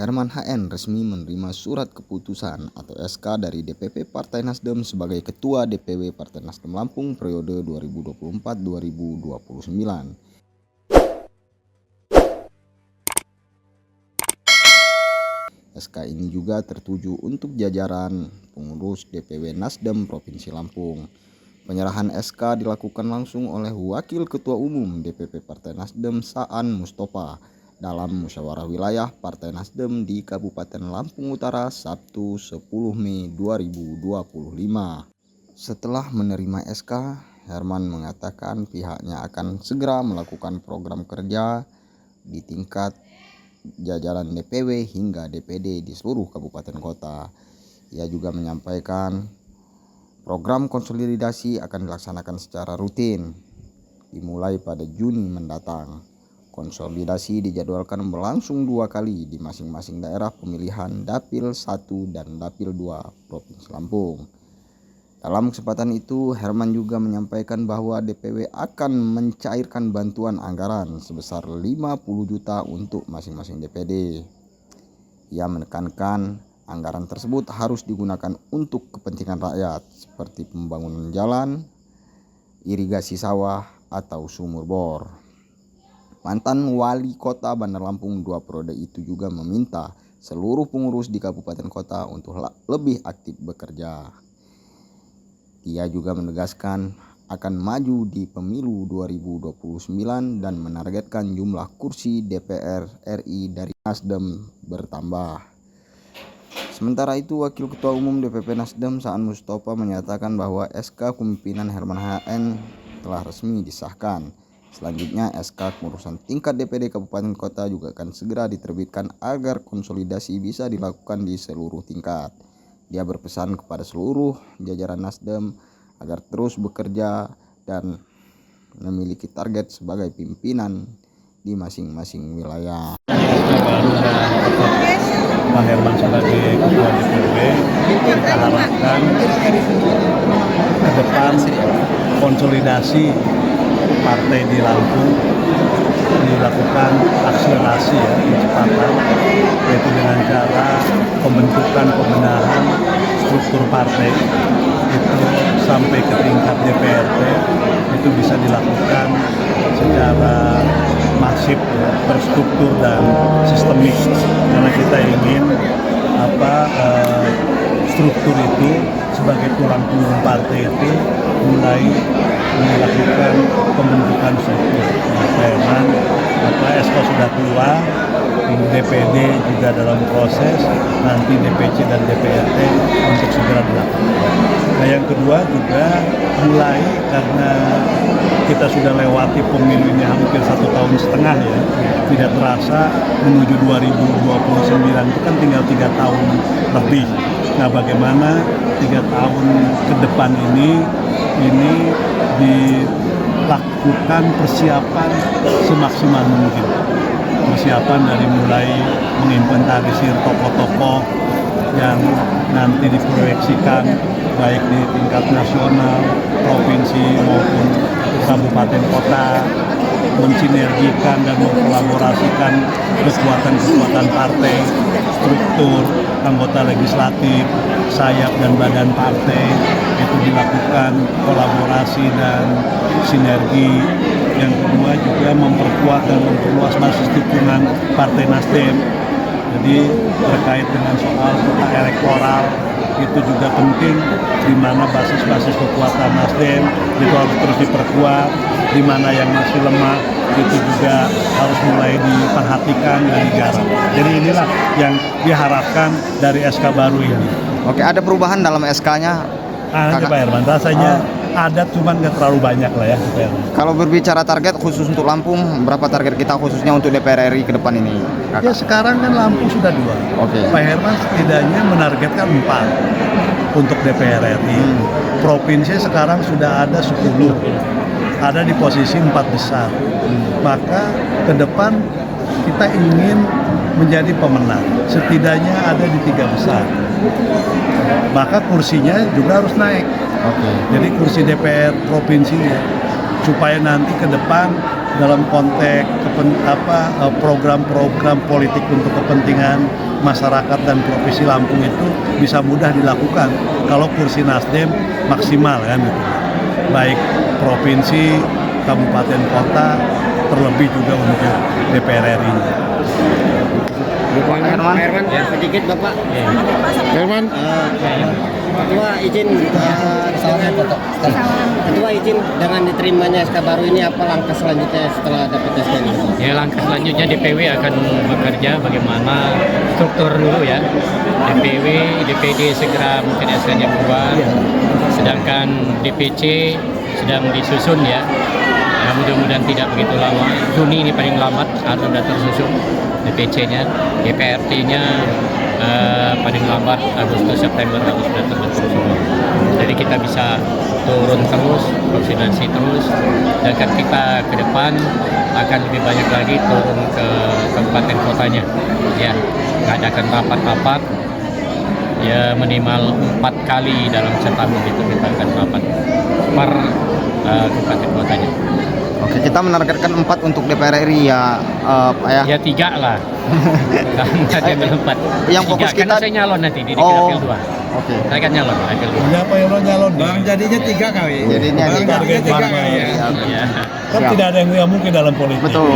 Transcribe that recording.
Herman HN resmi menerima surat keputusan atau SK dari DPP Partai Nasdem sebagai Ketua DPW Partai Nasdem Lampung periode 2024-2029. SK ini juga tertuju untuk jajaran pengurus DPW Nasdem Provinsi Lampung. Penyerahan SK dilakukan langsung oleh Wakil Ketua Umum DPP Partai Nasdem Saan Mustofa dalam musyawarah wilayah Partai Nasdem di Kabupaten Lampung Utara Sabtu 10 Mei 2025. Setelah menerima SK, Herman mengatakan pihaknya akan segera melakukan program kerja di tingkat jajaran DPW hingga DPD di seluruh kabupaten kota. Ia juga menyampaikan program konsolidasi akan dilaksanakan secara rutin dimulai pada Juni mendatang. Konsolidasi dijadwalkan berlangsung 2 kali di masing-masing daerah pemilihan Dapil 1 dan Dapil 2 Provinsi Lampung. Dalam kesempatan itu, Herman juga menyampaikan bahwa DPW akan mencairkan bantuan anggaran sebesar 50 juta untuk masing-masing DPD. Ia menekankan anggaran tersebut harus digunakan untuk kepentingan rakyat seperti pembangunan jalan, irigasi sawah, atau sumur bor. Mantan Wali Kota Bandar Lampung 2 periode itu juga meminta seluruh pengurus di kabupaten kota untuk lebih aktif bekerja. Ia juga menegaskan akan maju di pemilu 2029 dan menargetkan jumlah kursi DPR RI dari Nasdem bertambah. Sementara itu, Wakil Ketua Umum DPP Nasdem Saan Mustofa menyatakan bahwa SK Kepemimpinan Herman HN telah resmi disahkan. Selanjutnya, SK kepengurusan tingkat DPD Kabupaten Kota juga akan segera diterbitkan agar konsolidasi bisa dilakukan di seluruh tingkat. Dia berpesan kepada seluruh jajaran Nasdem agar terus bekerja dan memiliki target sebagai pimpinan di masing-masing wilayah. Pak Herman sebagai Ketua DPW, kita harapkan ke depan konsolidasi partai di Lampung dilakukan akselerasi percepatan, yaitu dengan cara pembentukan pembenahan struktur partai itu sampai ke tingkat DPRD itu bisa dilakukan secara masif, terstruktur dan sistemik, karena kita ingin struktur itu sebagai tulang punggung partai itu mulai melakukan pembentukan struktur. Memang SK sudah keluar, DPD juga dalam proses, nanti DPC dan DPRD untuk segera dilakukan. Nah, yang kedua juga mulai karena kita sudah lewati pemilu ini hampir 1,5 tahun ya, tidak terasa menuju 2029 itu kan tinggal 3 tahun lebih. Nah, bagaimana 3 tahun ke depan ini dilakukan persiapan semaksimal mungkin. Persiapan dari mulai menginventarisir tokoh-tokoh yang nanti diproyeksikan baik di tingkat nasional, provinsi maupun kabupaten kota, mensinergikan dan mengkolaborasikan kekuatan-kekuatan partai, struktur, anggota legislatif, sayap dan badan partai, itu dilakukan kolaborasi dan sinergi. Yang kedua juga memperkuat dan memperluas basis dukungan Partai Nasdem. Jadi terkait dengan soal peta elektoral itu juga penting, di mana basis-basis kekuatan Nasdem itu harus terus diperkuat, di mana yang masih lemah itu juga harus mulai diperhatikan dan digarap. Jadi inilah yang diharapkan dari SK baru ini. Oke, ada perubahan dalam SK-nya? Ada Pak Herman, rasanya ada, cuman nggak terlalu banyak lah ya Pak Herman. Kalau berbicara target khusus untuk Lampung, berapa target kita khususnya untuk DPR RI ke depan ini, Kakak? Ya sekarang kan Lampung sudah 2. Oke. Pak Herman setidaknya menargetkan 4 untuk DPR RI. Provinsi sekarang sudah ada 10, ada di posisi 4 besar. Maka ke depan kita ingin menjadi pemenang, setidaknya ada di 3 besar. Maka kursinya juga harus naik. Oke. Jadi kursi DPR provinsinya, supaya nanti ke depan dalam konteks program-program politik untuk kepentingan masyarakat dan Provinsi Lampung itu bisa mudah dilakukan kalau kursi Nasdem maksimal kan gitu. Baik provinsi, kabupaten, kota, terlebih juga untuk DPR RI. Pak Herman. Ya, sedikit Bapak. Herman. Ketua izin Ketua izin dengan diterimanya SK baru ini apa langkah selanjutnya setelah dapat SK ini? Ya, langkah selanjutnya DPW akan bekerja bagaimana struktur dulu ya. DPW, DPD segera mungkin SK-nya keluar. Sedangkan DPC sedang disusun ya. Ya, mudah-mudahan tidak begitu lama. Juni ini paling lambat harus sudah tersusun DPC-nya, DPRT-nya paling lambat Agustus September harus sudah terbentuk semua. Jadi kita bisa turun terus, vaksinasi terus, dan kan kita ke depan akan lebih banyak lagi turun ke kabupaten kotanya. Ya, mengadakan rapat-rapat ya minimal 4 kali dalam setahun itu kita akan rapat per kabupaten kotanya. Oke, kita menargetkan 4 untuk DPR RI ya, Pak ya. Ya 3 lah. Ada yang 4. Yang fokus karena kita- saya nyalon nanti di Oh. Dapil 2. Oke. Saya kan nyalon Dapil 2. Siapa yang nyalon? Bang jadinya 3 kali. Jadinya Bang, tiga. harganya 3 kali. Ya. Kan Siap. tidak ada yang nggak mungkin dalam politik. Betul.